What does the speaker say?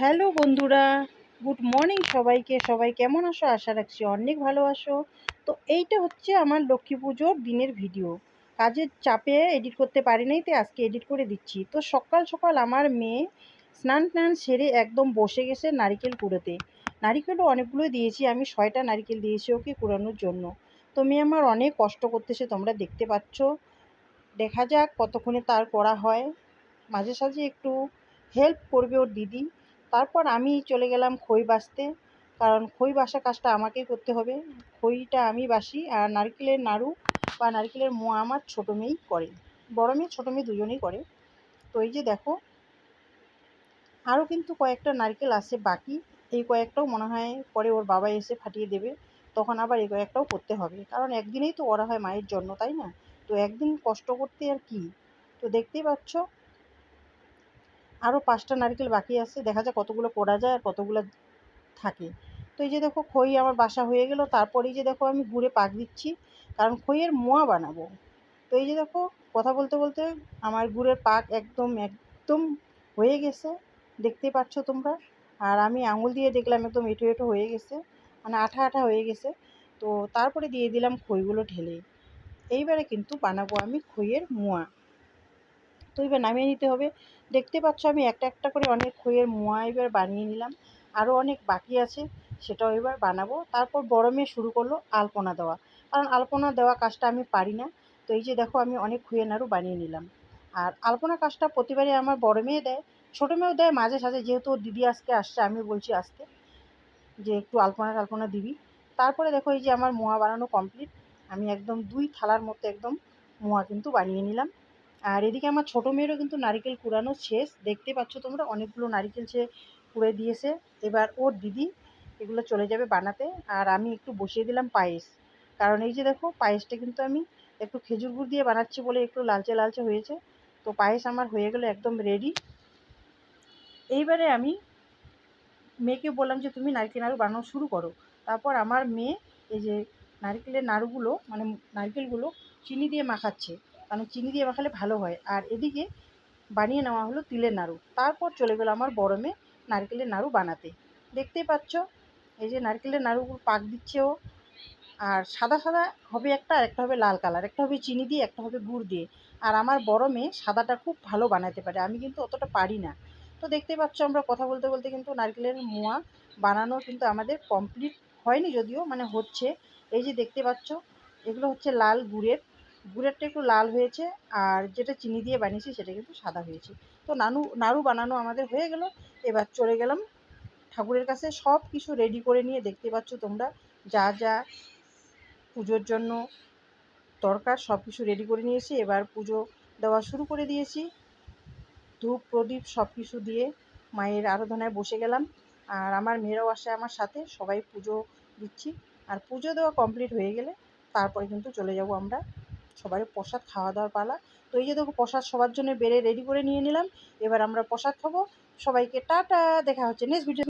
Hello বন্ধুরা, good morning সবাইকে। সবাই কেমন আছো? আশা রাখছি অনেক ভালো আছো। তো এইটা হচ্ছে আমার লক্ষ্মী পুজোর দিনের ভিডিও। কাজের চাপে এডিট করতে পারি নাই, তাই আজকে এডিট করে দিচ্ছি। তো সকাল সকাল আমার মেয়ে স্নান টান সেরে একদম বসে গেছে নারিকেল কুড়োতে। নারিকেলও অনেকগুলোই দিয়েছি, আমি 6টা নারিকেল দিয়েছি ওকে কুড়ানোর জন্য। তো মেয়ে আমার অনেক কষ্ট করতেছে, তোমরা দেখতে পাচ্ছ। দেখা যাক কতক্ষণে তার করা হয়। মাঝে সাঝে একটু হেল্প করবে ওর দিদি। তারপর আমি চলে গেলাম খই বাছতে, কারণ খই বাছা কাজটা আমাকেই করতে হবে। খইটা আমি বাছি, আর নারকেলের নাড়ু বা নারকেলের মোয়া আমার ছোটো মেয়েই করে। বড় মেয়ে ছোটো মেয়ে দুজনেই করে। তো এই যে দেখো, আরও কিন্তু কয়েকটা নারকেল আছে বাকি। এই কয়েকটাও মনে হয় পরে ওর বাবা এসে ফাটিয়ে দেবে, তখন আবার এই কয়েকটাও করতে হবে, কারণ একদিনেই তো করা হয় মায়ের জন্য, তাই না? তো একদিন কষ্ট করতে আর কি। তো দেখতেই পাচ্ছ আরও 5টা নারকেল বাকি আছে, দেখা যাক কতগুলো করা যায় আর কতগুলো থাকে। তো এই যে দেখো খই আমার বাসা হয়ে গেল। তারপর এই যে দেখো আমি গুড়ে পাক দিচ্ছি, কারণ খইয়ের মোয়া বানাবো। তো এই যে দেখো, কথা বলতে বলতে আমার গুড়ের পাক একদম একদম হয়ে গেছে, দেখতেই পাচ্ছ তোমরা। আর আমি আঙুল দিয়ে দেখলাম একদম এঁটো এঁটো হয়ে গেছে, মানে আঠা আঠা হয়ে গেছে। তো তারপরে দিয়ে দিলাম খইগুলো ঢেলে। এইবারে কিন্তু বানাবো আমি খইয়ের মোয়া। তো এবার নামিয়ে নিতে হবে। দেখতে পাচ্ছ আমি একটা একটা করে অনেক খইয়ের মোয়া এবার বানিয়ে নিলাম। আরও অনেক বাকি আছে, সেটাও এবার বানাবো। তারপর বড় মেয়ে শুরু করলো আলপনা দেওয়া, কারণ আলপনা দেওয়া কাজটা আমি পারি না। তো এই যে দেখো আমি অনেক খইয়ের নাড়ু বানিয়ে নিলাম। আর আলপনা কাজটা প্রতিবারই আমার বড় মেয়ে দেয়, ছোটো মেয়েও দেয় মাঝে সাঝে, যেহেতু ওর দিদি আজকে আসছে আমি বলছি আসতে যে একটু আলপনা টালপনা দিবি। তারপরে দেখো এই যে আমার মোয়া বানানো কমপ্লিট। আমি একদম 2 থালার মতো একদম মোয়া কিন্তু বানিয়ে নিলাম। আর এদিকে আমার ছোটো মেয়েরও কিন্তু নারিকেল কুড়ানো শেষ, দেখতে পাচ্ছ তোমরা অনেকগুলো নারিকেল সে কুড়ে দিয়েছে। এবার ওর দিদি এগুলো চলে যাবে বানাতে, আর আমি একটু বসিয়ে দিলাম পায়েস। কারণ এই যে দেখো পায়েসটা কিন্তু আমি একটু খেজুর গুড় দিয়ে বানাচ্ছি বলে একটু লালচে লালচে হয়েছে। তো পায়েস আমার হয়ে গেলো একদম রেডি। এইবারে আমি মেয়েকে বললাম যে তুমি নারকেল নাড়ু বানানো শুরু করো। তারপর আমার মেয়ে এই যে নারকেলের নাড়ুগুলো মানে নারকেলগুলো চিনি দিয়ে মাখাচ্ছে, কারণ চিনি দিয়ে মাখালে ভালো হয়। আর এদিকে বানিয়ে নেওয়া হলো তিলের নাড়ু। তারপর চলে গেলো আমার বড় মেয়ে নারকেলের নাড়ু বানাতে। দেখতেই পাচ্ছ এই যে নারকেলের নাড়ুগুলো পাক দিচ্ছে ও। আর সাদা সাদা হবে একটা, আর একটা হবে লাল কালার, একটা হবে চিনি দিয়ে, একটা হবে গুড় দিয়ে। আর আমার বড় মেয়ে সাদাটা খুব ভালো বানাতে পারে, আমি কিন্তু অতটা পারি না। তো দেখতেই পাচ্ছ আমরা কথা বলতে বলতে কিন্তু নারকেলের মোয়া বানানো কিন্তু আমাদের কমপ্লিট হয়নি, যদিও মানে হচ্ছে। এই যে দেখতে পাচ্ছ এগুলো হচ্ছে লাল গুড়েরটা একটু লাল হয়েছে, আর যেটা চিনি দিয়ে বানিয়েছি সেটা কিন্তু সাদা হয়েছে। তো নাড়ু বানানো আমাদের হয়ে গেল। এবার চলে গেলাম ঠাকুরের কাছে, সব কিছু রেডি করে নিয়ে দেখতে পাচ্ছ তোমরা যা যা পুজোর জন্য দরকার সব কিছু রেডি করে নিয়েছি। এবার পুজো দেওয়া শুরু করে দিয়েছি, ধূপ প্রদীপ সব কিছু দিয়ে মায়ের আরাধনায় বসে গেলাম। আর আমার মেয়েরাও আসে আমার সাথে, সবাই পুজো দিচ্ছি। আর পুজো দেওয়া কমপ্লিট হয়ে গেলে তারপরে কিন্তু চলে যাব আমরা সবারই প্রসাদ খাওয়া দাওয়ার পালা। তো এই যে দেখো প্রসাদ সবার জন্য বেড়ে রেডি করে নিয়ে নিলাম। এবার আমরা প্রসাদ খাবো। সবাইকে টাটা, দেখা হচ্ছে নেক্সট ভিডিও।